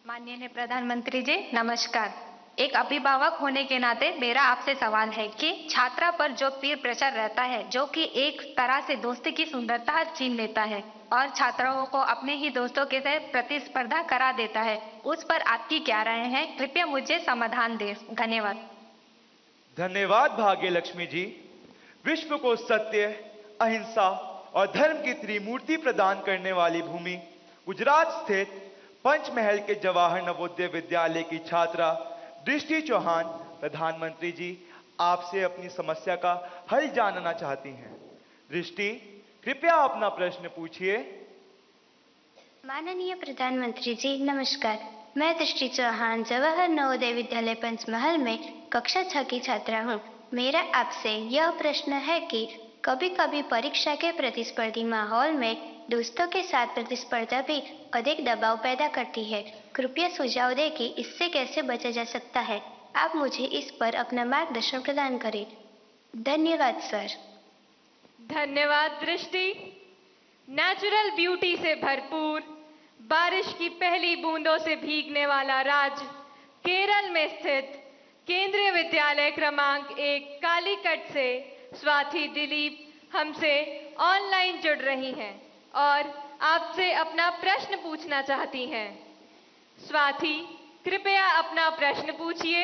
माननीय प्रधानमंत्री जी नमस्कार। एक अभिभावक होने के नाते मेरा आपसे सवाल है कि छात्रा पर जो पीर प्रेशर रहता है, जो कि एक तरह से दोस्ती की सुंदरता छीन लेता है और छात्राओं को अपने ही दोस्तों के साथ प्रतिस्पर्धा करा देता है, उस पर आपकी क्या राय है? कृपया मुझे समाधान दें। धन्यवाद। धन्यवाद भाग्यलक्ष्मी जी। विश्व को सत्य, अहिंसा और धर्म की त्रिमूर्ति प्रदान करने वाली भूमि गुजरात स्थित पंचमहल के जवाहर नवोदय विद्यालय की छात्रा दृष्टि चौहान प्रधानमंत्री जी आपसे अपनी समस्या का हल जानना चाहती हैं। दृष्टि, कृपया अपना प्रश्न पूछिए। माननीय प्रधानमंत्री जी नमस्कार। मैं दृष्टि चौहान जवाहर नवोदय विद्यालय पंचमहल में कक्षा 6 की छात्रा हूँ। मेरा आपसे यह प्रश्न है कि कभी कभी परीक्षा के प्रतिस्पर्धी माहौल में दोस्तों के साथ प्रतिस्पर्धा भी अधिक दबाव पैदा करती है। कृपया सुझाव दें कि इससे कैसे बचा जा सकता है। आप मुझे इस पर अपना मार्गदर्शन प्रदान करें। धन्यवाद सर। धन्यवाद दृष्टि। नेचुरल ब्यूटी से भरपूर, बारिश की पहली बूंदों से भीगने वाला राज्य केरल में स्थित केंद्रीय विद्यालय क्रमांक 1 कालीकट से स्वाति दिलीप हमसे ऑनलाइन जुड़ रही हैं और आपसे अपना प्रश्न पूछना चाहती हैं। स्वाति, कृपया अपना प्रश्न पूछिए।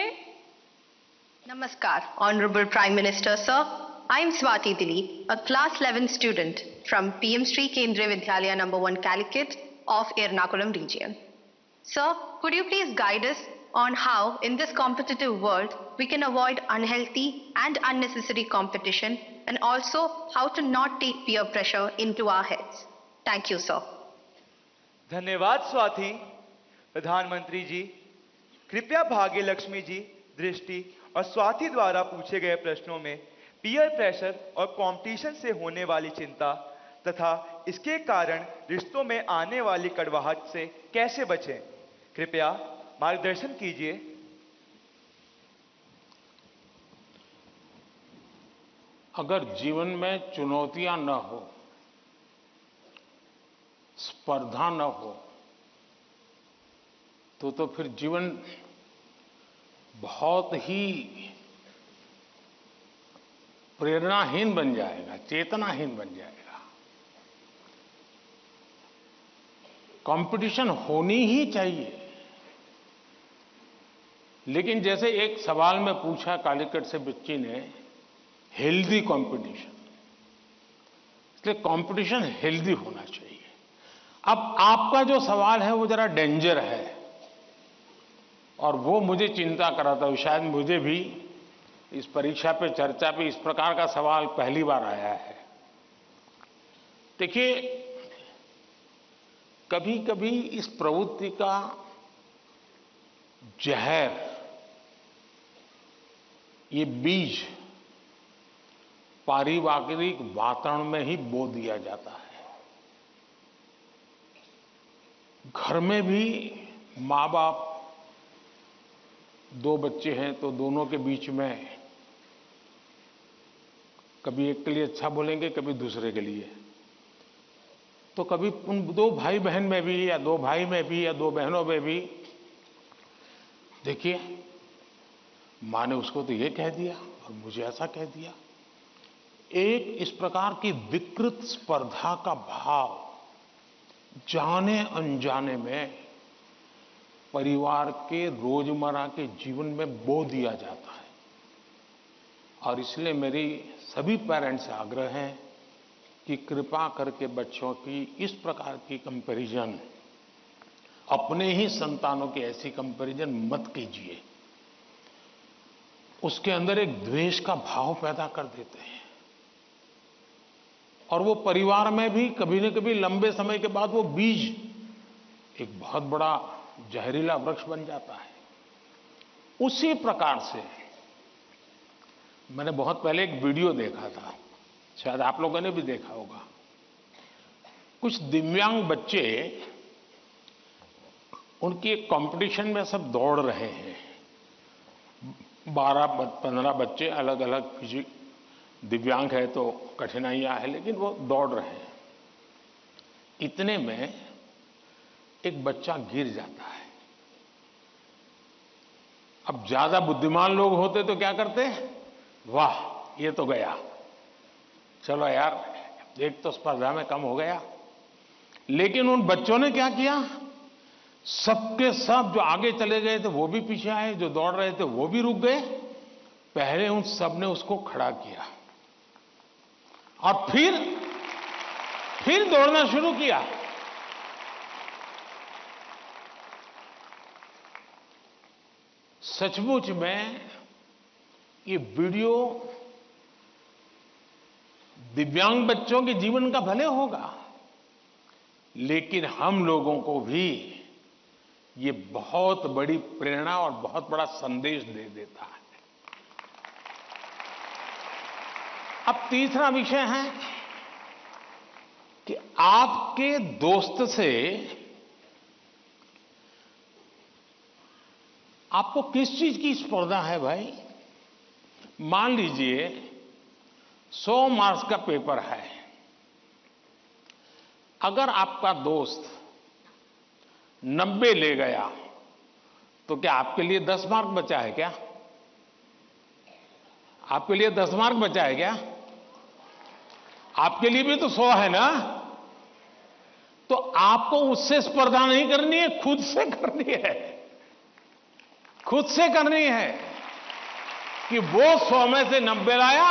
Namaskar, Honorable Prime Minister, sir. I am Swati Dilip, a class 11 student from PM Sri Kendriya Vidyalaya No. 1 Calicut of Ernakulam region. Sir, could you please guide us on how, in this competitive world, we can avoid unhealthy and unnecessary competition and also how to not take peer pressure into our heads? Thank you, sir. धन्यवाद स्वाति। प्रधानमंत्री जी, कृपया भाग्यलक्ष्मी जी, दृष्टि और स्वाति द्वारा पूछे गए प्रश्नों में पीयर प्रेशर और कंपटीशन से होने वाली चिंता तथा इसके कारण रिश्तों में आने वाली कड़वाहट से कैसे बचें, कृपया मार्गदर्शन कीजिए। अगर जीवन में चुनौतियां न हो, स्पर्धा न हो, तो फिर जीवन बहुत ही प्रेरणाहीन बन जाएगा, चेतनाहीन बन जाएगा। कंपटीशन होनी ही चाहिए, लेकिन जैसे एक सवाल में पूछा कालीकट से बच्ची ने, हेल्दी कंपटीशन, इसलिए कंपटीशन हेल्दी होना चाहिए। अब आपका जो सवाल है वो जरा डेंजर है और वो मुझे चिंता कराता है। शायद मुझे भी इस परीक्षा पे, चर्चा पे इस प्रकार का सवाल पहली बार आया है। देखिए, कभी कभी इस प्रवृत्ति का जहर, ये बीज पारिवारिक वातावरण में ही बो दिया जाता है। घर में भी माँ बाप, दो बच्चे हैं तो दोनों के बीच में कभी एक के लिए अच्छा बोलेंगे, कभी दूसरे के लिए। तो कभी उन दो भाई बहन में भी, या दो भाई में भी, या दो बहनों में भी, देखिए माँ ने उसको तो ये कह दिया और मुझे ऐसा कह दिया। एक इस प्रकार की विकृत स्पर्धा का भाव जाने अनजाने में परिवार के रोजमर्रा के जीवन में बो दिया जाता है। और इसलिए मेरी सभी पेरेंट्स से आग्रह है कि कृपा करके बच्चों की इस प्रकार की कंपैरिजन, अपने ही संतानों की ऐसी कंपैरिजन मत कीजिए। उसके अंदर एक द्वेष का भाव पैदा कर देते हैं और वो परिवार में भी कभी न कभी लंबे समय के बाद वो बीज एक बहुत बड़ा जहरीला वृक्ष बन जाता है। उसी प्रकार से मैंने बहुत पहले एक वीडियो देखा था, शायद आप लोगों ने भी देखा होगा। कुछ दिव्यांग बच्चे, उनकी एक कंपटीशन में सब दौड़ रहे हैं। 12-15 बच्चे अलग अलग, किसी दिव्यांग है तो कठिनाइयां हैं, लेकिन वो दौड़ रहे हैं। इतने में एक बच्चा गिर जाता है अब ज्यादा बुद्धिमान लोग होते तो क्या करते? वाह, ये तो गया, चलो यार एक तो स्पर्धा में कम हो गया। लेकिन उन बच्चों ने क्या किया? सबके सब जो आगे चले गए थे वो भी पीछे आए, जो दौड़ रहे थे वो भी रुक गए। पहले उन सब ने उसको खड़ा किया और फिर दौड़ना शुरू किया। सचमुच में ये वीडियो दिव्यांग बच्चों के जीवन का भले होगा, लेकिन हम लोगों को भी ये बहुत बड़ी प्रेरणा और बहुत बड़ा संदेश दे देता है। अब तीसरा विषय है कि आपके दोस्त से आपको किस चीज की स्पर्धा है भाई? मान लीजिए 100 मार्क्स का पेपर है। अगर आपका दोस्त 90 ले गया तो क्या आपके लिए 10 मार्क बचा है क्या? आपके लिए 10 मार्क बचा है क्या? आपके लिए भी तो 100 है ना? तो आपको उससे स्पर्धा नहीं करनी है, खुद से करनी है। खुद से करनी है कि वो 100 में से 90 लाया,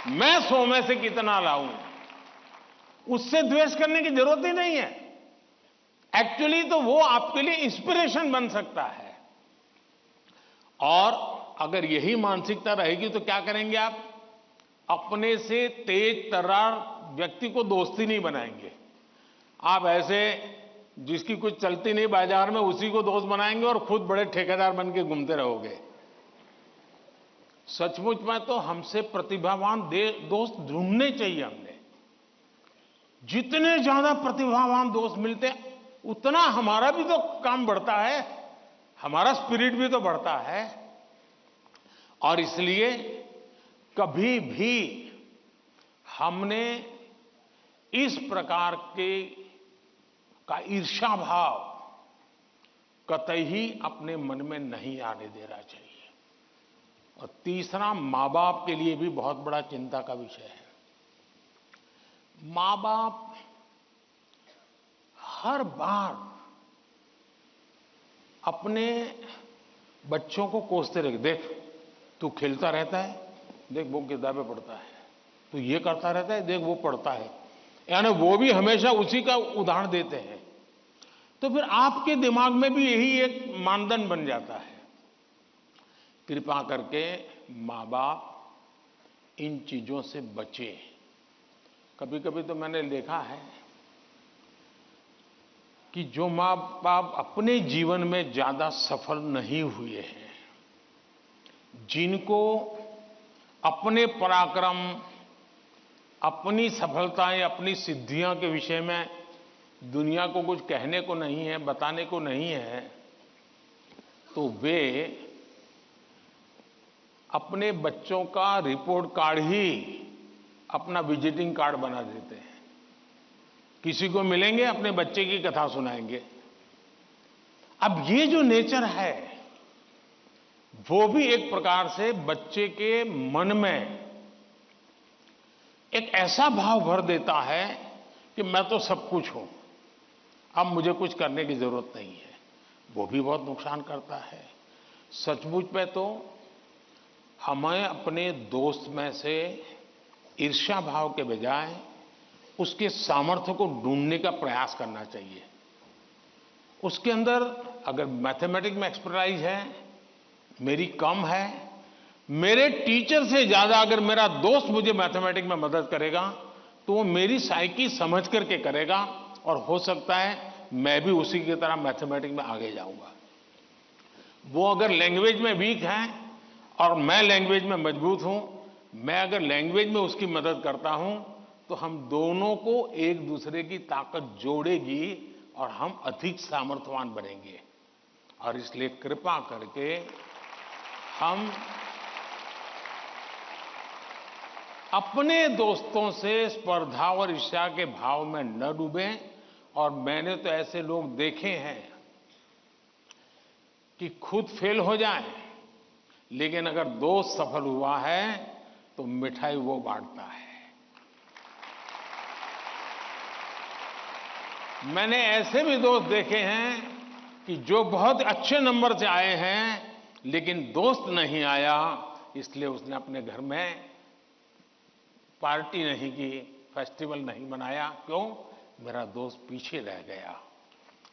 मैं 100 में से कितना लाऊं। उससे द्वेष करने की जरूरत ही नहीं है। एक्चुअली तो वो आपके लिए इंस्पिरेशन बन सकता है। और अगर यही मानसिकता रहेगी तो क्या करेंगे आप? अपने से तेज तर्रार व्यक्ति को दोस्ती नहीं बनाएंगे। आप ऐसे जिसकी कुछ चलती नहीं बाजार में उसी को दोस्त बनाएंगे और खुद बड़े ठेकेदार बन के घूमते रहोगे। सचमुच में तो हमसे प्रतिभावान दोस्त ढूंढने चाहिए। हमने जितने ज्यादा प्रतिभावान दोस्त मिलते हैं उतना हमारा भी तो काम बढ़ता है, हमारा स्पिरिट भी तो बढ़ता है। और इसलिए कभी भी हमने इस प्रकार का ईर्ष्या भाव कतई ही अपने मन में नहीं आने देना चाहिए। और तीसरा, मां बाप के लिए भी बहुत बड़ा चिंता का विषय है। मां बाप हर बार अपने बच्चों को कोसते रहे, देख तू खेलता रहता है, देख वो किताबें पढ़ता है, तू ये करता रहता है, देख वो पढ़ता है। यानी वो भी हमेशा उसी का उदाहरण देते हैं। तो फिर आपके दिमाग में भी यही एक मानदंड बन जाता है। कृपा करके मां बाप इन चीजों से बचे। कभी कभी तो मैंने देखा है कि जो मां बाप अपने जीवन में ज्यादा सफल नहीं हुए हैं, जिनको अपने पराक्रम, अपनी सफलताएं, अपनी सिद्धियों के विषय में दुनिया को कुछ कहने को नहीं है, बताने को नहीं है, तो वे अपने बच्चों का रिपोर्ट कार्ड ही अपना विजिटिंग कार्ड बना देते हैं। किसी को मिलेंगे अपने बच्चे की कथा सुनाएंगे। अब ये जो नेचर है वो भी एक प्रकार से बच्चे के मन में एक ऐसा भाव भर देता है कि मैं तो सब कुछ हूं, अब मुझे कुछ करने की जरूरत नहीं है। वो भी बहुत नुकसान करता है। सचमुच में तो हमें अपने दोस्त में से ईर्ष्या भाव के बजाय उसके सामर्थ्य को ढूंढने का प्रयास करना चाहिए। उसके अंदर अगर मैथमेटिक्स में एक्सपर्टाइज है, मेरी कम है, मेरे टीचर से ज्यादा अगर मेरा दोस्त मुझे मैथमेटिक्स में मदद करेगा तो वो मेरी साइकी समझ करके करेगा और हो सकता है मैं भी उसी की तरह मैथमेटिक्स में आगे जाऊंगा। वो अगर लैंग्वेज में वीक है और मैं लैंग्वेज में मजबूत हूं, मैं अगर लैंग्वेज में उसकी मदद करता हूं तो हम दोनों को एक दूसरे की ताकत जोड़ेगी और हम अधिक सामर्थ्यवान बनेंगे। और इसलिए कृपा करके हम अपने दोस्तों से स्पर्धा और ईर्ष्या के भाव में न डूबें। और मैंने तो ऐसे लोग देखे हैं कि खुद फेल हो जाएं लेकिन अगर दोस्त सफल हुआ है तो मिठाई वो बांटता है। मैंने ऐसे भी दोस्त देखे हैं कि जो बहुत अच्छे नंबर से आए हैं लेकिन दोस्त नहीं आया, इसलिए उसने अपने घर में पार्टी नहीं की, फेस्टिवल नहीं मनाया। क्यों? मेरा दोस्त पीछे रह गया।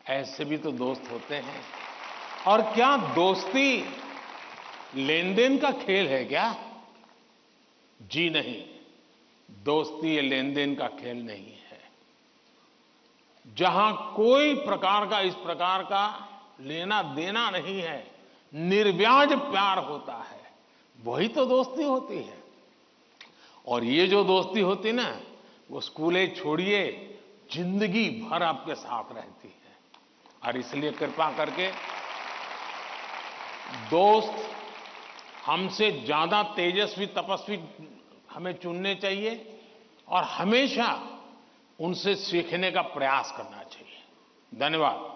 ऐसे भी तो दोस्त होते हैं। और क्या दोस्ती लेन देन का खेल है क्या? जी नहीं, दोस्ती ये लेन देन का खेल नहीं है। जहां कोई प्रकार का इस प्रकार का लेना देना नहीं है, निर्व्याज प्यार होता है, वही तो दोस्ती होती है। और ये जो दोस्ती होती ना, वो स्कूले छोड़िए जिंदगी भर आपके साथ रहती है। और इसलिए कृपा करके दोस्त हमसे ज्यादा तेजस्वी तपस्वी हमें चुनने चाहिए और हमेशा उनसे सीखने का प्रयास करना चाहिए। धन्यवाद।